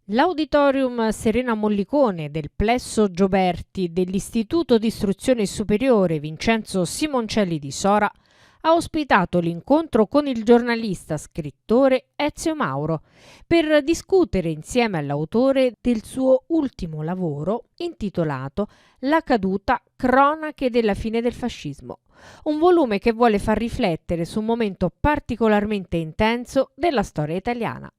L'Auditorium Serena Mollicone del Plesso Gioberti dell'Istituto di Istruzione Superiore Vincenzo Simoncelli di Sora ha ospitato l'incontro con il giornalista scrittore Ezio Mauro per discutere insieme all'autore del suo ultimo lavoro intitolato La caduta, cronache della fine del fascismo, un volume che vuole far riflettere su un momento particolarmente intenso della storia italiana.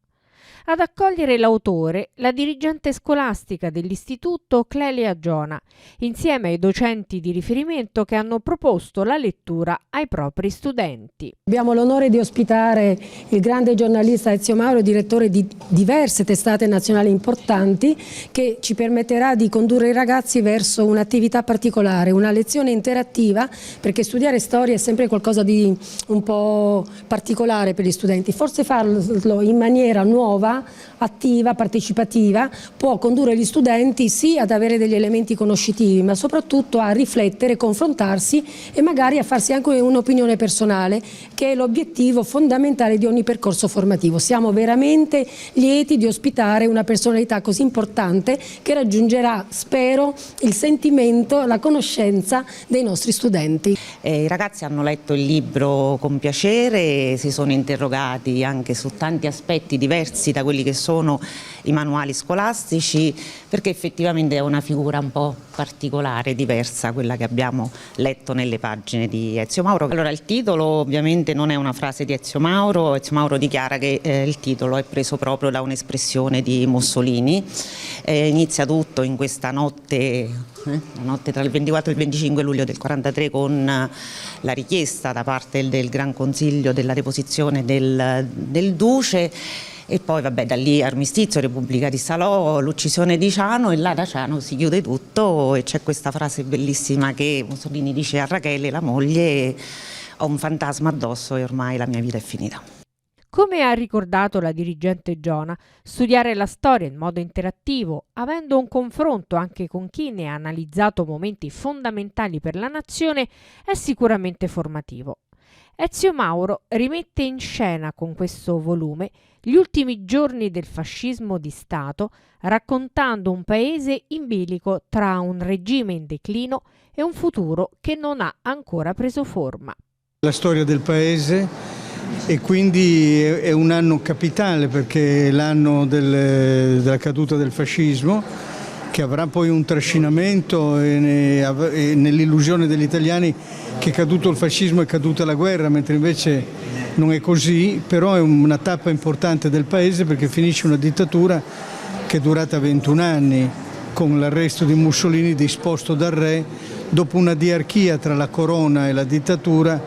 Ad accogliere l'autore la dirigente scolastica dell'istituto Clelia Giona, insieme ai docenti di riferimento che hanno proposto la lettura ai propri studenti. Abbiamo l'onore di ospitare il grande giornalista Ezio Mauro, direttore di diverse testate nazionali importanti, che ci permetterà di condurre i ragazzi verso un'attività particolare, una lezione interattiva, perché studiare storia è sempre qualcosa di un po' particolare per gli studenti. Forse farlo in maniera nuova, attiva, partecipativa, può condurre gli studenti sì ad avere degli elementi conoscitivi, ma soprattutto a riflettere, confrontarsi e magari a farsi anche un'opinione personale, che è l'obiettivo fondamentale di ogni percorso formativo. Siamo veramente lieti di ospitare una personalità così importante che raggiungerà, spero, il sentimento, la conoscenza dei nostri studenti. I ragazzi hanno letto il libro con piacere, si sono interrogati anche su tanti aspetti diversi da quelli che sono i manuali scolastici, perché effettivamente è una figura un po' particolare, diversa, quella che abbiamo letto nelle pagine di Ezio Mauro. Allora, il titolo ovviamente non è una frase di Ezio Mauro dichiara che il titolo è preso proprio da un'espressione di Mussolini. Inizia tutto in questa notte, la notte tra il 24 e il 25 luglio del 1943, con la richiesta da parte del Gran Consiglio della deposizione del Duce. E poi vabbè, da lì armistizio, Repubblica di Salò, l'uccisione di Ciano, e là da Ciano si chiude tutto e c'è questa frase bellissima che Mussolini dice a Rachele, la moglie: ho un fantasma addosso e ormai la mia vita è finita. Come ha ricordato la dirigente Giona, studiare la storia in modo interattivo, avendo un confronto anche con chi ne ha analizzato momenti fondamentali per la nazione, è sicuramente formativo. Ezio Mauro rimette in scena con questo volume gli ultimi giorni del fascismo di Stato, raccontando un paese in bilico tra un regime in declino e un futuro che non ha ancora preso forma. La storia del paese, e quindi è un anno capitale, perché è l'anno della caduta del fascismo, che avrà poi un trascinamento nell'illusione degli italiani che caduto il fascismo è caduta la guerra, mentre invece non è così. Però è una tappa importante del paese, perché finisce una dittatura che è durata 21 anni, con l'arresto di Mussolini disposto dal re, dopo una diarchia tra la corona e la dittatura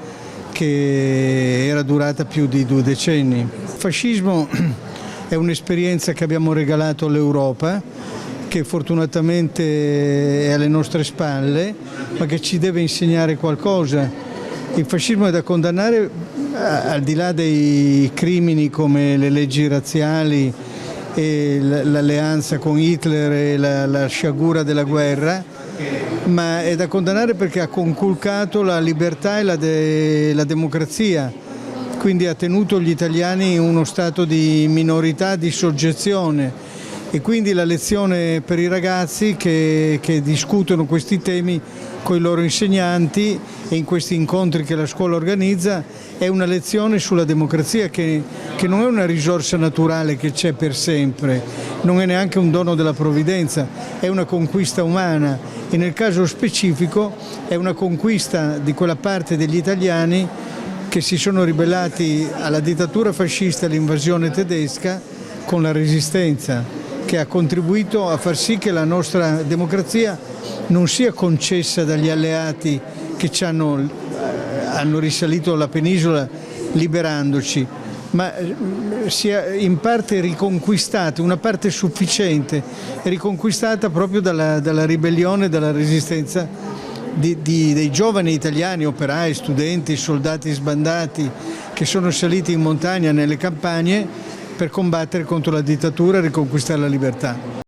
che era durata più di 2 decenni. Il fascismo è un'esperienza che abbiamo regalato all'Europa, che fortunatamente è alle nostre spalle, ma che ci deve insegnare qualcosa. Il fascismo è da condannare, al di là dei crimini come le leggi razziali e l'alleanza con Hitler e la sciagura della guerra, ma è da condannare perché ha conculcato la libertà e la democrazia, quindi ha tenuto gli italiani in uno stato di minorità, di soggezione. E quindi la lezione per i ragazzi che discutono questi temi con i loro insegnanti e in questi incontri che la scuola organizza è una lezione sulla democrazia, che non è una risorsa naturale che c'è per sempre, non è neanche un dono della provvidenza, è una conquista umana, e nel caso specifico è una conquista di quella parte degli italiani che si sono ribellati alla dittatura fascista e all'invasione tedesca con la resistenza, che ha contribuito a far sì che la nostra democrazia non sia concessa dagli alleati che ci hanno risalito la penisola liberandoci, ma sia in parte riconquistata, una parte sufficiente, riconquistata proprio dalla ribellione, dalla resistenza dei giovani italiani, operai, studenti, soldati sbandati, che sono saliti in montagna, nelle campagne, per combattere contro la dittatura e riconquistare la libertà.